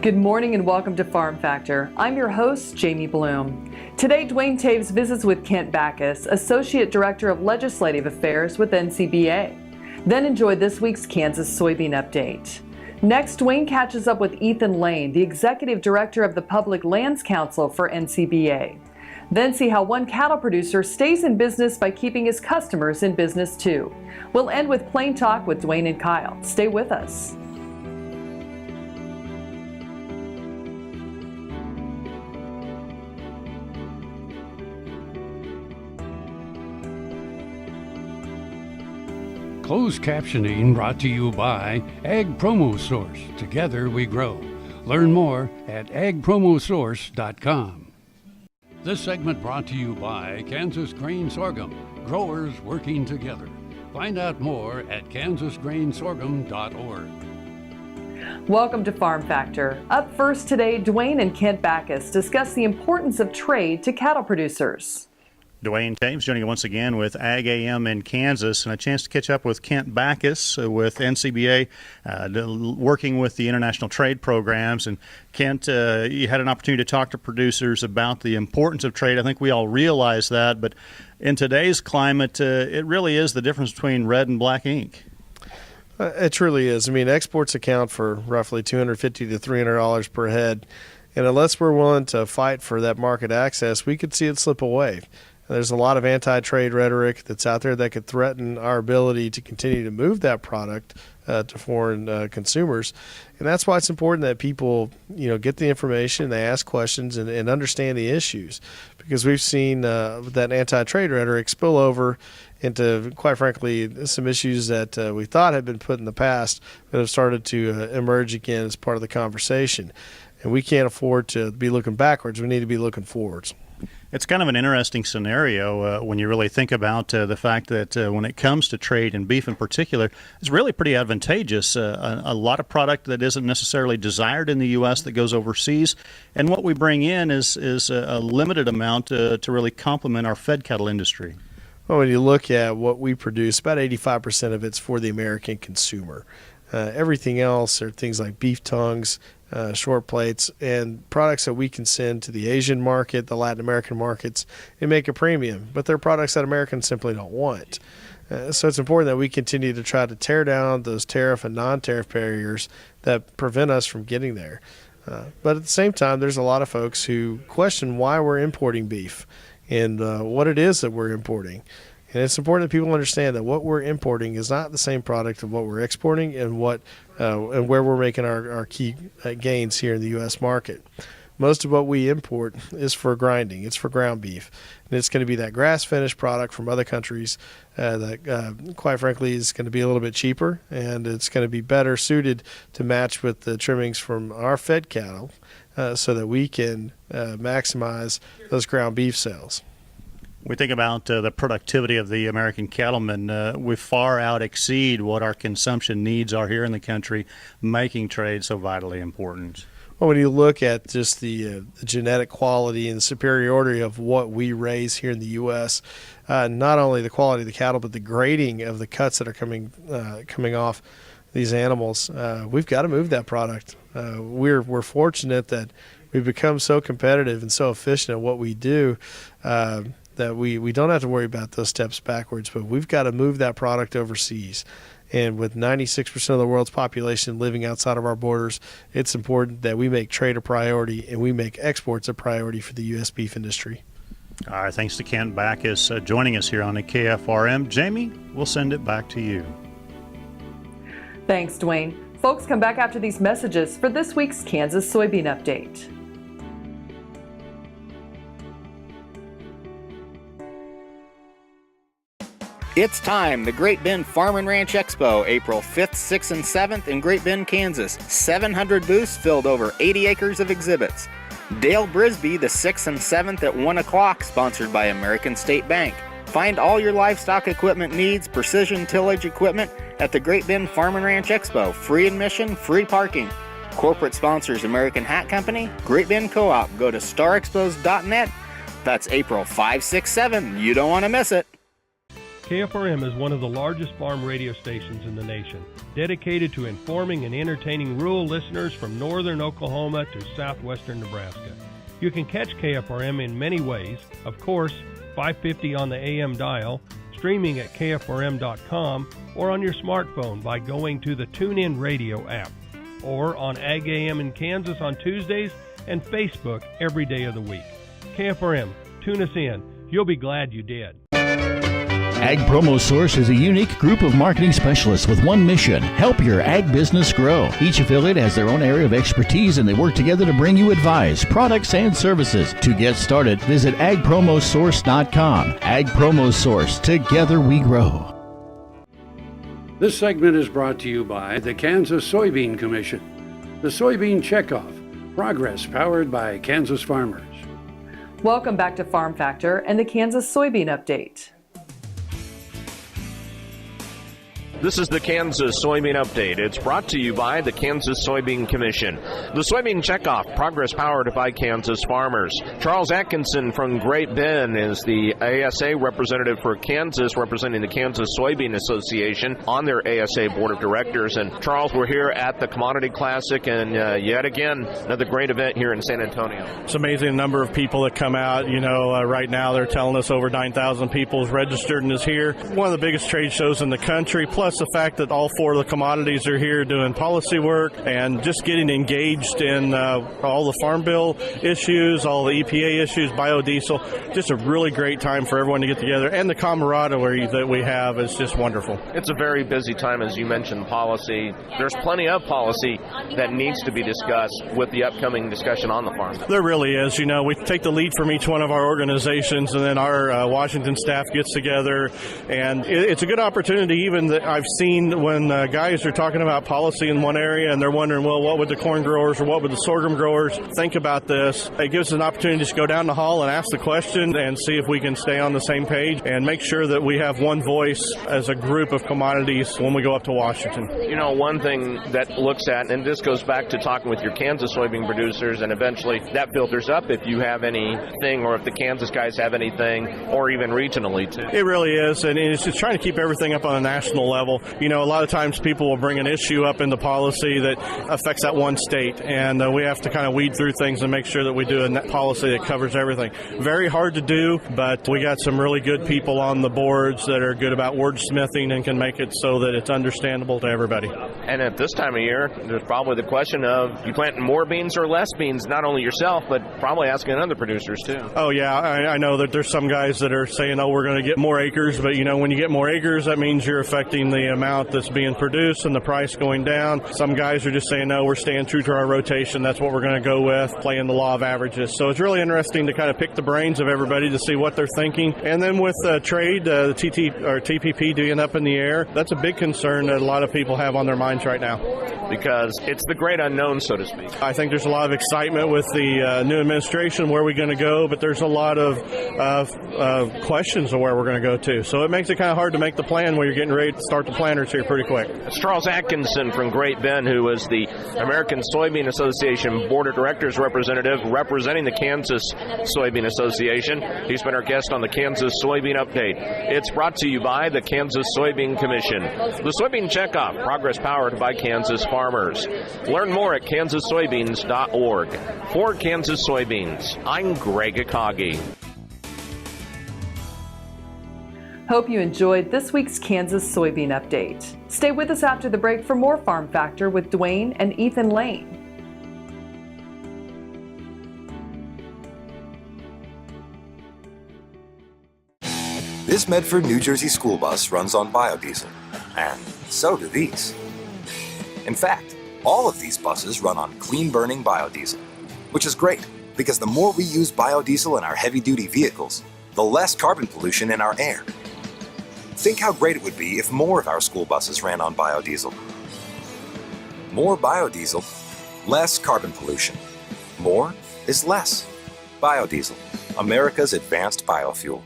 Good morning and welcome to Farm Factor. I'm your host, Jamie Bloom. Today, Duane Toews visits with Kent Bacus, Associate Director of Legislative Affairs with NCBA. Then enjoy this week's Kansas Soybean update. Next, Duane catches up with Ethan Lane, the Executive Director of the Public Lands Council for NCBA. Then see how one cattle producer stays in business by keeping his customers in business too. We'll end with Plain Talk with Duane and Kyle. Stay with us. Closed captioning brought to you by Ag Promo Source. Together we grow. Learn more at agpromosource.com. This segment brought to you by Kansas Grain Sorghum. Growers working together. Find out more at kansasgrainsorghum.org. Welcome to Farm Factor. Up first today, Duane and Kent Bacus discuss the importance of trade to cattle producers. Duane Toews joining you once again with Ag AM in Kansas, and a chance to catch up with Kent Bacus with NCBA, working with the international trade programs. And Kent, you had an opportunity to talk to producers about the importance of trade. I think we all realize that, but in today's climate, it really is the difference between red and black ink. It truly is. I mean, exports account for roughly $250 to $300 per head, and unless we're willing to fight for that market access, we could see it slip away. There's a lot of anti-trade rhetoric that's out there that could threaten our ability to continue to move that product to foreign consumers. And that's why it's important that people, get the information, they ask questions, and understand the issues. Because we've seen that anti-trade rhetoric spill over into, quite frankly, some issues that we thought had been put in the past that have started to emerge again as part of the conversation. And we can't afford to be looking backwards. We need to be looking forwards. It's kind of an interesting scenario when you really think about the fact that when it comes to trade and beef in particular, it's really pretty advantageous. A lot of product that isn't necessarily desired in the U.S. that goes overseas, and what we bring in is a limited amount to really complement our fed cattle industry. Well, when you look at what we produce, about 85% of it's for the American consumer. Everything else are things like beef tongues, short plates, and products that we can send to the Asian market, the Latin American markets, and make a premium. But they're products that Americans simply don't want. So it's important that we continue to try to tear down those tariff and non-tariff barriers that prevent us from getting there. But at the same time, there's a lot of folks who question why we're importing beef and what it is that we're importing. And it's important that people understand that what we're importing is not the same product of what we're exporting and and where we're making our key gains here in the U.S. market. Most of what we import is for grinding. It's for ground beef. And it's going to be that grass-finished product from other countries that, quite frankly, is going to be a little bit cheaper, and it's going to be better suited to match with the trimmings from our fed cattle so that we can maximize those ground beef sales. We think about the productivity of the American cattlemen. We far out exceed what our consumption needs are here in the country, making trade so vitally important. Well, when you look at just the genetic quality and superiority of what we raise here in the U.S., not only the quality of the cattle, but the grading of the cuts that are coming off these animals, we've got to move that product. We're fortunate that we've become so competitive and so efficient at what we do that we don't have to worry about those steps backwards, but we've got to move that product overseas. And with 96% of the world's population living outside of our borders, it's important that we make trade a priority and we make exports a priority for the U.S. beef industry. All right, thanks to Kent Bacus joining us here on the KFRM. Jamie, we'll send it back to you. Thanks, Duane. Folks, come back after these messages for this week's Kansas Soybean Update. It's time, the Great Bend Farm and Ranch Expo, April 5th, 6th, and 7th in Great Bend, Kansas. 700 booths filled over 80 acres of exhibits. Dale Brisby, the 6th and 7th at 1 o'clock, sponsored by American State Bank. Find all your livestock equipment needs, precision tillage equipment at the Great Bend Farm and Ranch Expo. Free admission, free parking. Corporate sponsors American Hat Company, Great Bend Co-op. Go to starexpos.net. That's April 5, 6, 7. You don't want to miss it. KFRM is one of the largest farm radio stations in the nation, dedicated to informing and entertaining rural listeners from northern Oklahoma to southwestern Nebraska. You can catch KFRM in many ways, of course, 550 on the AM dial, streaming at kfrm.com, or on your smartphone by going to the TuneIn Radio app, or on Ag AM in Kansas on Tuesdays and Facebook every day of the week. KFRM, tune us in. You'll be glad you did. Ag Promo Source is a unique group of marketing specialists with one mission: help your ag business grow. Each affiliate has their own area of expertise, and they work together to bring you advice, products, and services. To get started, visit agpromosource.com. Ag Promo Source. Together we grow. This segment is brought to you by the Kansas Soybean Commission. The Soybean Checkoff. Progress powered by Kansas farmers. Welcome back to Farm Factor and the Kansas Soybean Update. This is the Kansas Soybean Update. It's brought to you by the Kansas Soybean Commission. The Soybean Checkoff, progress powered by Kansas farmers. Charles Atkinson from Great Bend is the ASA representative for Kansas, representing the Kansas Soybean Association on their ASA Board of Directors. And Charles, we're here at the Commodity Classic, and yet again, another great event here in San Antonio. It's amazing the number of people that come out. Right now they're telling us over 9,000 people is registered and is here. One of the biggest trade shows in the country, plus the fact that all four of the commodities are here doing policy work and just getting engaged in all the Farm Bill issues, all the EPA issues, biodiesel. Just a really great time for everyone to get together, and the camaraderie that we have is just wonderful. It's a very busy time, as you mentioned, policy. There's plenty of policy that needs to be discussed with the upcoming discussion on the farm. There really is. We take the lead from each one of our organizations, and then our Washington staff gets together, and it's a good opportunity even that I've seen when guys are talking about policy in one area and they're wondering, well, what would the corn growers or what would the sorghum growers think about this? It gives us an opportunity to go down the hall and ask the question and see if we can stay on the same page and make sure that we have one voice as a group of commodities when we go up to Washington. One thing that looks at, and this goes back to talking with your Kansas soybean producers, and eventually that filters up if you have anything or if the Kansas guys have anything, or even regionally too. It really is, and it's just trying to keep everything up on a national level. A lot of times people will bring an issue up in the policy that affects that one state, and we have to kind of weed through things and make sure that we do a policy that covers everything. Very hard to do, but we got some really good people on the boards that are good about wordsmithing and can make it so that it's understandable to everybody. And at this time of year, there's probably the question of you planting more beans or less beans, not only yourself, but probably asking other producers too. Oh, yeah. I know that there's some guys that are saying, we're going to get more acres, but, when you get more acres, that means you're affecting the amount that's being produced and the price going down. Some guys are just saying, no, we're staying true to our rotation. That's what we're going to go with, playing the law of averages. So it's really interesting to kind of pick the brains of everybody to see what they're thinking. And then with trade, the TPP being up in the air, that's a big concern that a lot of people have on their minds right now. Because it's the great unknown, so to speak. I think there's a lot of excitement with the new administration, where we're going to go, but there's a lot of questions of where we're going to go to. So it makes it kind of hard to make the plan when you're getting ready to start the planters here pretty quick. It's Charles Atkinson from Great Bend, who is the American Soybean Association Board of Directors representative representing the Kansas Soybean Association. He's been our guest on the Kansas Soybean Update. It's brought to you by the Kansas Soybean Commission. The Soybean Checkoff, progress powered by Kansas farmers. Learn more at kansassoybeans.org. For Kansas Soybeans, I'm Greg Akagi. Hope you enjoyed this week's Kansas Soybean Update. Stay with us after the break for more Farm Factor with Duane and Ethan Lane. This Medford, New Jersey school bus runs on biodiesel, and so do these. In fact, all of these buses run on clean-burning biodiesel, which is great because the more we use biodiesel in our heavy-duty vehicles, the less carbon pollution in our air. Think how great it would be if more of our school buses ran on biodiesel. More biodiesel, less carbon pollution. More is less. Biodiesel, America's advanced biofuel.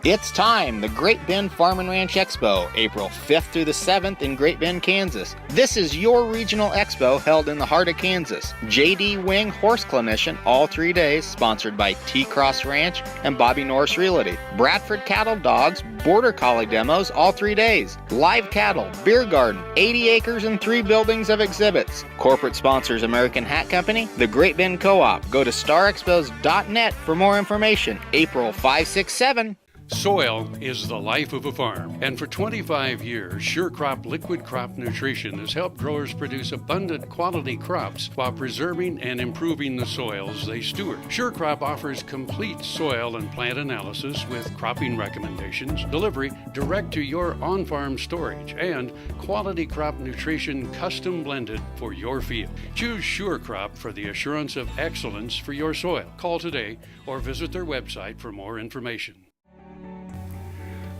It's time, the Great Bend Farm and Ranch Expo, April 5th through the 7th in Great Bend, Kansas. This is your regional expo held in the heart of Kansas. J.D. Wing Horse Clinician all 3 days, sponsored by T-Cross Ranch and Bobby Norris Realty. Bradford Cattle Dogs, Border Collie demos all 3 days. Live cattle, beer garden, 80 acres and 3 buildings of exhibits. Corporate sponsors American Hat Company, the Great Bend Co-op. Go to starexpos.net for more information. April 5, 6, 7. Soil is the life of a farm, and for 25 years, SureCrop Liquid Crop Nutrition has helped growers produce abundant quality crops while preserving and improving the soils they steward. SureCrop offers complete soil and plant analysis with cropping recommendations, delivery direct to your on-farm storage, and quality crop nutrition custom blended for your field. Choose SureCrop for the assurance of excellence for your soil. Call today or visit their website for more information.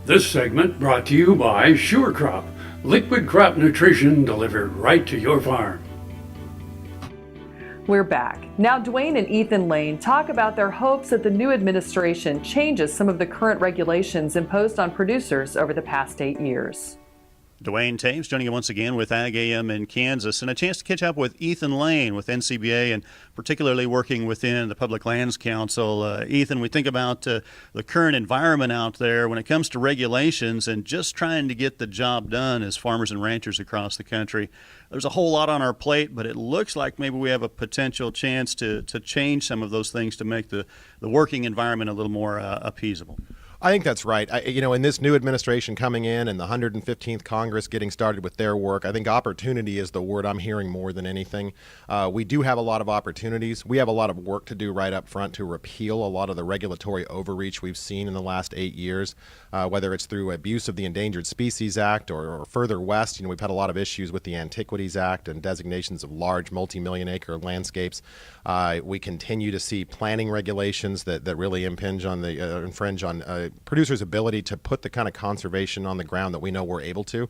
This segment brought to you by SureCrop, liquid crop nutrition delivered right to your farm. We're back. Now Duane and Ethan Lane talk about their hopes that the new administration changes some of the current regulations imposed on producers over the past 8 years. Duane Toews joining you once again with Ag AM in Kansas, and a chance to catch up with Ethan Lane with NCBA and particularly working within the Public Lands Council. Ethan, we think about the current environment out there when it comes to regulations and just trying to get the job done as farmers and ranchers across the country. There's a whole lot on our plate, but it looks like maybe we have a potential chance to change some of those things to make the working environment a little more appeasable. I think that's right. In this new administration coming in and the 115th Congress getting started with their work, I think opportunity is the word I'm hearing more than anything. We do have a lot of opportunities. We have a lot of work to do right up front to repeal a lot of the regulatory overreach we've seen in the last 8 years, whether it's through abuse of the Endangered Species Act or further west. We've had a lot of issues with the Antiquities Act and designations of large multi-million acre landscapes. We continue to see planning regulations that really infringe on producers' ability to put the kind of conservation on the ground that we know we're able to.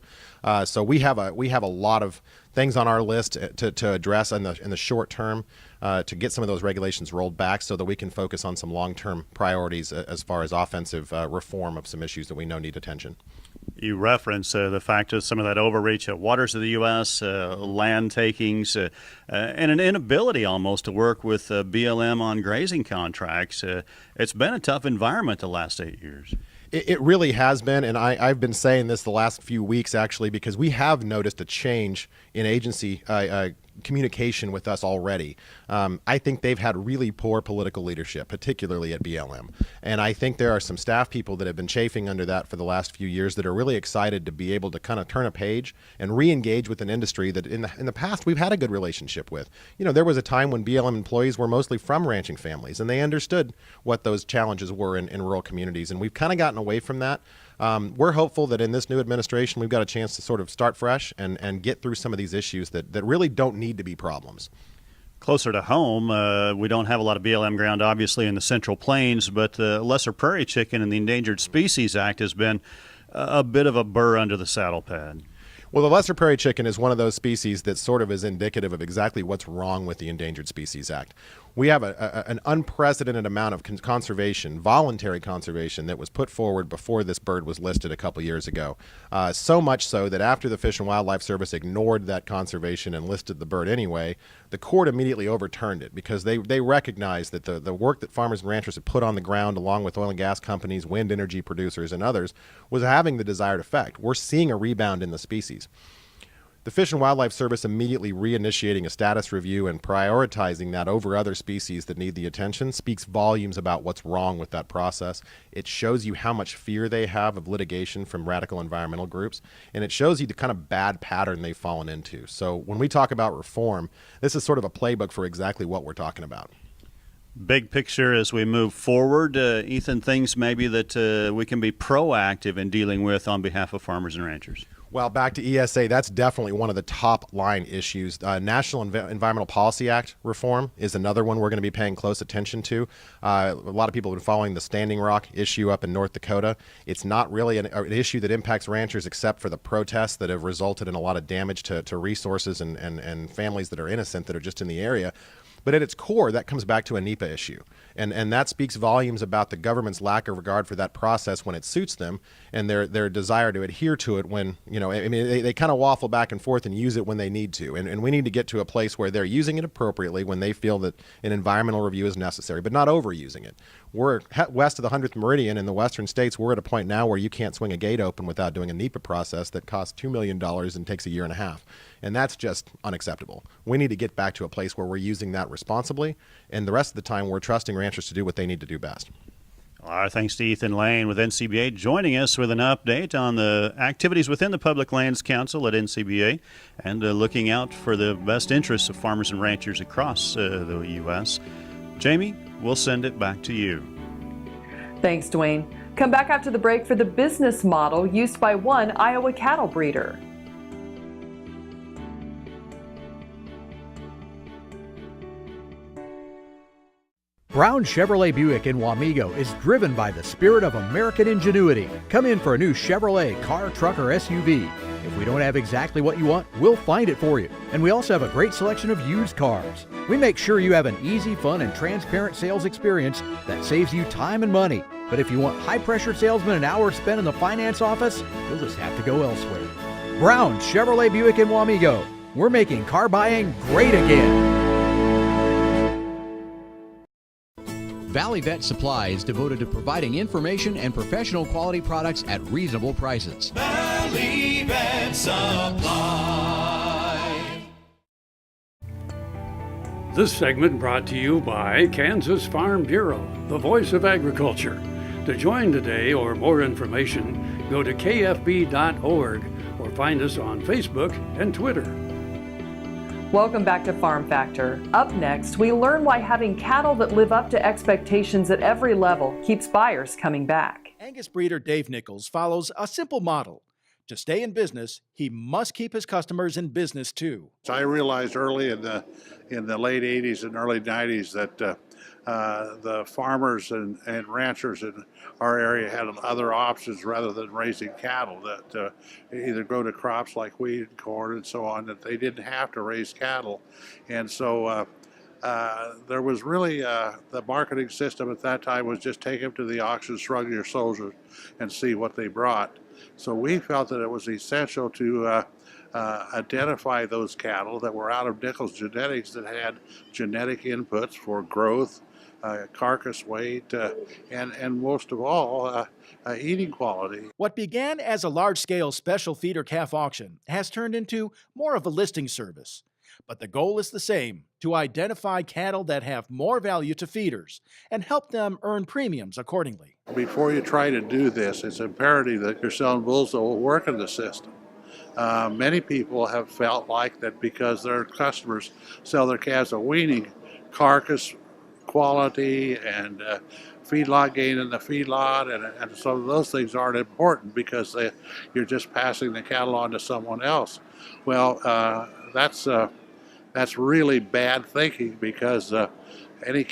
So we have a lot of things on our list to address in the short term to get some of those regulations rolled back so that we can focus on some long-term priorities as far as offensive reform of some issues that we know need attention. You reference the fact that some of that overreach of waters of the U.S., land takings, and an inability almost to work with BLM on grazing contracts. It's been a tough environment the last 8 years. It really has been, and I've been saying this the last few weeks, actually, because we have noticed a change in agency communication with us already. I think they've had really poor political leadership, particularly at BLM. And I think there are some staff people that have been chafing under that for the last few years that are really excited to be able to kind of turn a page and re-engage with an industry that in the past we've had a good relationship with. There was a time when BLM employees were mostly from ranching families, and they understood what those challenges were in rural communities. And we've kind of gotten away from that. We're hopeful that in this new administration, we've got a chance to sort of start fresh and get through some of these issues that really don't need to be problems. Closer to home, we don't have a lot of BLM ground, obviously, in the Central Plains, but the lesser prairie chicken and the Endangered Species Act has been a bit of a burr under the saddle pad. Well, the lesser prairie chicken is one of those species that sort of is indicative of exactly what's wrong with the Endangered Species Act. We have an unprecedented amount of conservation, voluntary conservation, that was put forward before this bird was listed a couple years ago. So much so that after the Fish and Wildlife Service ignored that conservation and listed the bird anyway, the court immediately overturned it because they recognized that the work that farmers and ranchers had put on the ground, along with oil and gas companies, wind energy producers, and others, was having the desired effect. We're seeing a rebound in the species. The Fish and Wildlife Service immediately reinitiating a status review and prioritizing that over other species that need the attention speaks volumes about what's wrong with that process. It shows you how much fear they have of litigation from radical environmental groups, and it shows you the kind of bad pattern they've fallen into. So when we talk about reform, this is sort of a playbook for exactly what we're talking about. Big picture as we move forward, Ethan, things maybe that we can be proactive in dealing with on behalf of farmers and ranchers. Well, back to ESA, that's definitely one of the top line issues. National Environmental Policy Act reform is another one we're going to be paying close attention to. A lot of people have been following the Standing Rock issue up in North Dakota. It's not really an issue that impacts ranchers except for the protests that have resulted in a lot of damage to resources and families that are innocent that are just in the area. But at its core, that comes back to a NEPA issue. And that speaks volumes about the government's lack of regard for that process when it suits them, and their desire to adhere to it when, they kind of waffle back and forth and use it when they need to. And we need to get to a place where they're using it appropriately when they feel that an environmental review is necessary, but not overusing it. We're west of the 100th meridian in the western states. We're at a point now where you can't swing a gate open without doing a NEPA process that costs $2 million and takes a year and a half. And that's just unacceptable. We need to get back to a place where we're using that responsibly, and the rest of the time we're trusting ranchers to do what they need to do best. Our thanks to Ethan Lane with NCBA joining us with an update on the activities within the Public Lands Council at NCBA and looking out for the best interests of farmers and ranchers across the U.S. Jamie, we'll send it back to you. Thanks, Duane. Come back after the break for the business model used by one Iowa cattle breeder. Brown Chevrolet Buick in Wamego is driven by the spirit of American ingenuity. Come in for a new Chevrolet car, truck, or SUV. If we don't have exactly what you want, we'll find it for you. And we also have a great selection of used cars. We make sure you have an easy, fun, and transparent sales experience that saves you time and money. But if you want high-pressure salesmen and hours spent in the finance office, you'll just have to go elsewhere. Brown Chevrolet Buick in Wamego. We're making car buying great again. Valley Vet Supply is devoted to providing information and professional quality products at reasonable prices. Valley Vet Supply. This segment brought to you by Kansas Farm Bureau, the voice of agriculture. To join today or more information, go to kfb.org or find us on Facebook and Twitter. Welcome back to Farm Factor. Up next, we learn why having cattle that live up to expectations at every level keeps buyers coming back. Angus breeder Dave Nichols follows a simple model. To stay in business, he must keep his customers in business too. So I realized early in the late 80s and early 90s that the farmers and ranchers in our area had other options rather than raising cattle, that either grow to crops like wheat and corn and so on, that they didn't have to raise cattle. And so there was really the marketing system at that time was just take them to the auction, shrug your shoulders, and see what they brought. So we felt that it was essential to identify those cattle that were out of Nichols genetics, that had genetic inputs for growth, carcass weight, and most of all, eating quality. What began as a large-scale special feeder calf auction has turned into more of a listing service. But the goal is the same, to identify cattle that have more value to feeders and help them earn premiums accordingly. Before you try to do this, it's imperative that you're selling bulls that will work in the system. Many people have felt like that because their customers sell their calves at weaning, carcass quality and feedlot gain in the feedlot, and so those things aren't important because you're just passing the cattle on to someone else. Well, that's really bad thinking, because any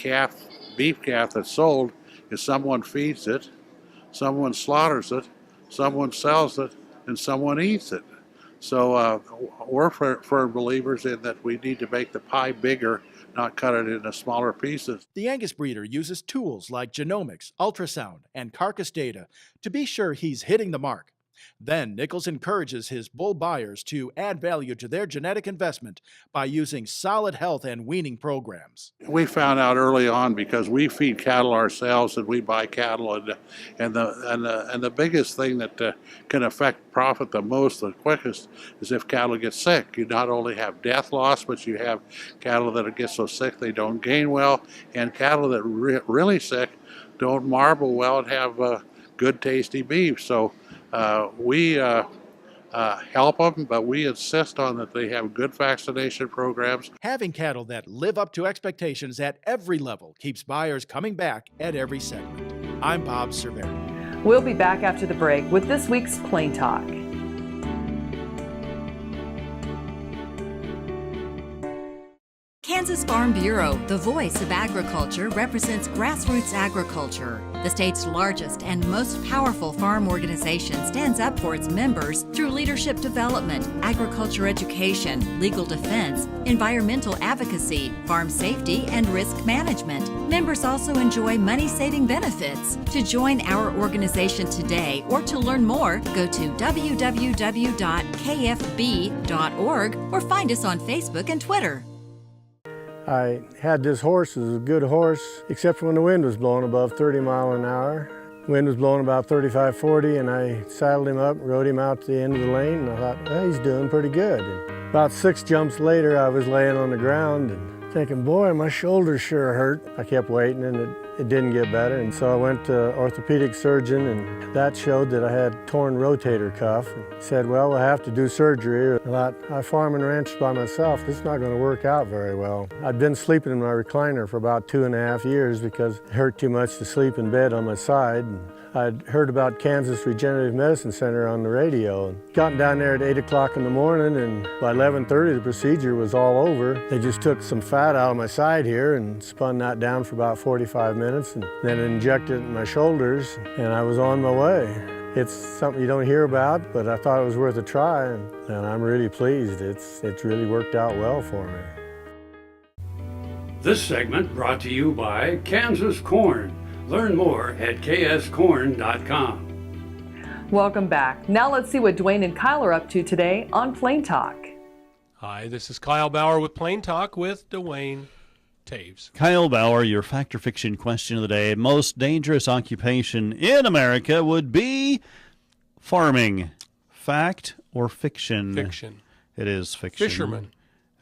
beef calf that's sold is someone feeds it, someone slaughters it, someone sells it, and someone eats it. So we're firm believers in that we need to make the pie bigger, not cut it into smaller pieces. The Angus breeder uses tools like genomics, ultrasound, and carcass data to be sure he's hitting the mark. Then Nichols encourages his bull buyers to add value to their genetic investment by using solid health and weaning programs. We found out early on, because we feed cattle ourselves and we buy cattle, and the biggest thing that can affect profit the most, the quickest, is if cattle get sick. You not only have death loss, but you have cattle that get so sick they don't gain well, and cattle that really sick don't marble well and have good tasty beef. So we help them, but we insist on that they have good vaccination programs. Having cattle that live up to expectations at every level keeps buyers coming back at every segment. I'm Bob Cervera. We'll be back after the break with this week's Plain Talk. Kansas Kansas Farm Bureau, the voice of agriculture, represents grassroots agriculture. The state's largest and most powerful farm organization stands up for its members through leadership development, agriculture education, legal defense, environmental advocacy, farm safety, and risk management. Members also enjoy money-saving benefits. To join our organization today or to learn more, go to www.kfb.org or find us on Facebook and Twitter. I had this horse. It was a good horse, except for when the wind was blowing above 30 miles an hour. Wind was blowing about 35, 40, and I saddled him up, rode him out to the end of the lane, and I thought, well, he's doing pretty good. And about 6 jumps later, I was laying on the ground and thinking, boy, my shoulders sure hurt. I kept waiting, and it didn't get better, and so I went to orthopedic surgeon, and that showed that I had torn rotator cuff. And said, well, we'll have to do surgery. I thought, I farm and ranch by myself. This is not going to work out very well. I'd been sleeping in my recliner for about 2.5 years because it hurt too much to sleep in bed on my side. And I'd heard about Kansas Regenerative Medicine Center on the radio and gotten down there at 8 o'clock in the morning, and by 11:30 the procedure was all over. They just took some fat out of my side here and spun that down for about 45 minutes and then injected it in my shoulders, and I was on my way. It's something you don't hear about, but I thought it was worth a try, and I'm really pleased. It's really worked out well for me. This segment brought to you by Kansas Corn. Learn more at kscorn.com. Welcome back. Now let's see what Duane and Kyle are up to today on Plain Talk. Hi, this is Kyle Bauer with Plain Talk with Duane Toews. Kyle Bauer, your fact or fiction question of the day. Most dangerous occupation in America would be farming. Fact or fiction? Fiction. It is fiction. Fisherman.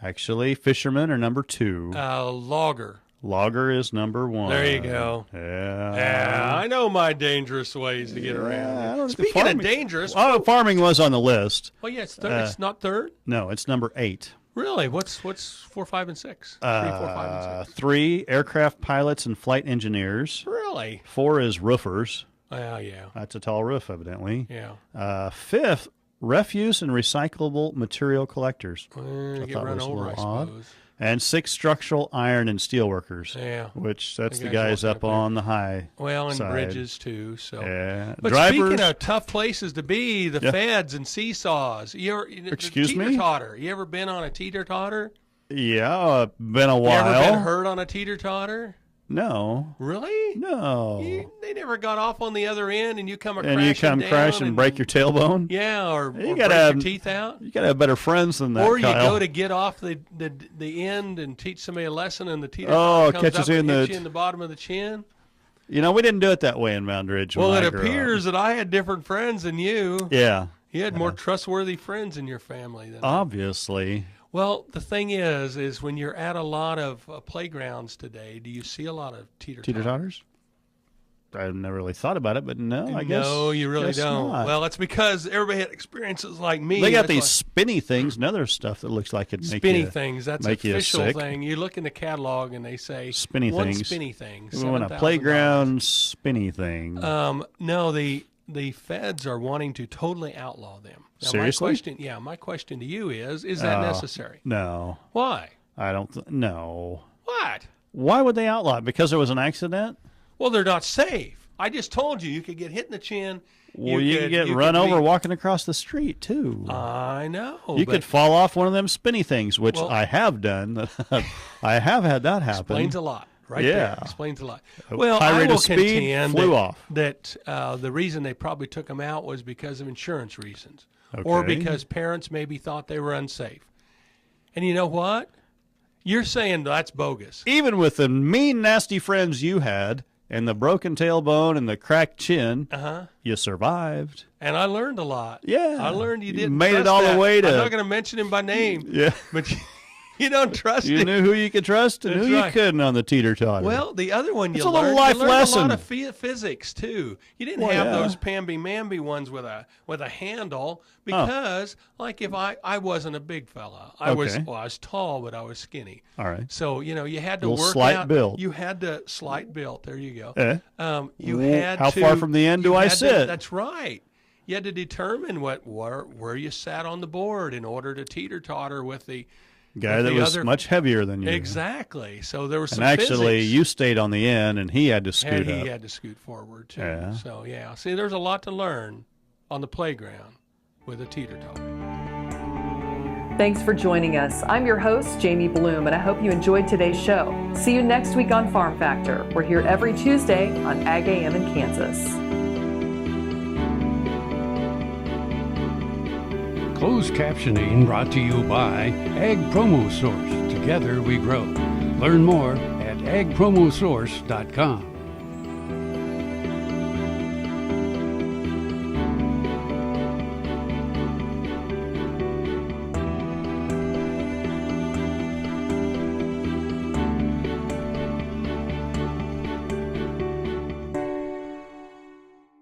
Actually, fishermen are number 2. Logger. Logger is number 1. There you go. Yeah. I know my dangerous ways to get around. Speaking of dangerous. Farming was on the list. Oh, yeah, it's third. It's not third? No, it's number 8. Really? What's 4, 5, and 6? 3, 4, 5, and 6. 3, aircraft pilots and flight engineers. Really? 4 is roofers. Oh, yeah. That's a tall roof, evidently. Yeah. 5th, refuse and recyclable material collectors. You get run over, I suppose. And 6, structural iron and steel workers. Yeah. Which that's the guys up on the high Well, and side. Bridges, too. So. Yeah. But drivers, speaking of tough places to be, the feds and seesaws. Excuse me? Teeter-totter. You ever been on a teeter-totter? Yeah, been a while. You ever been hurt on a teeter-totter? No. Really? No. They never got off on the other end, and you come and you come crash and break your tailbone. Yeah, or you break your teeth out. You gotta have better friends than that. Or you Kyle. go to get off the end and teach somebody a lesson, and the teeter comes catches up and you hits you in the bottom of the chin. You know, we didn't do it that way in Mound Ridge. Well, it appears that I had different friends than you. Yeah. You had more trustworthy friends in your family than obviously. Well, the thing is when you're at a lot of playgrounds today, do you see a lot of teeter-totters? I've never really thought about it, but no, I guess. No, you really guess don't. not. Well, it's because everybody had experiences like me. They got these spinny things and other stuff that looks like it'd make spinny you things. That's make an official you sick. thing. You look in the catalog and they say spinny one things. spinny thing. We want a playground spinny thing. No, the feds are wanting to totally outlaw them. Now, Seriously? My question to you is that necessary? No. Why? I don't. No. What? Why would they outlaw it? Because there was an accident? Well, they're not safe. I just told you could get hit in the chin. Well, you could get run over walking across the street, too. I know. You could fall off one of them spinny things, which I have done. I have had that happen. Explains a lot. Right there. Explains a lot. Well, high I rate will of speed, contend flew off. that the reason they probably took them out was because of insurance reasons. Or because parents maybe thought they were unsafe. And you know what? You're saying that's bogus. Even with the mean, nasty friends you had and the broken tailbone and the cracked chin, you survived. And I learned a lot. Yeah. I learned you didn't made it trust all that. the way to... I'm not going to mention him by name. Yeah. But you don't trust him. You knew who you could trust and who you couldn't on the teeter-totter. Well, the other one it's you a little learned, life you learned lesson. a lot of physics too. You didn't have those pamby-mamby ones with a handle because, like, if I wasn't a big fella, I was tall, but I was skinny. All right. So you had to little work slight out. build. You had to slight build. There you go. You had how far from the end do I sit? That's right. You had to determine where you sat on the board in order to teeter-totter with the guy that was much heavier than you. Exactly. So there was some and actually, physics. you stayed on the end, and he had to scoot up. He had to scoot forward, too. Yeah. So, yeah. See, there's a lot to learn on the playground with a teeter-totter. Thanks for joining us. I'm your host, Jamie Bloom, and I hope you enjoyed today's show. See you next week on Farm Factor. We're here every Tuesday on Ag AM in Kansas. Closed captioning brought to you by Ag Promo Source. Together we grow. Learn more at agpromosource.com.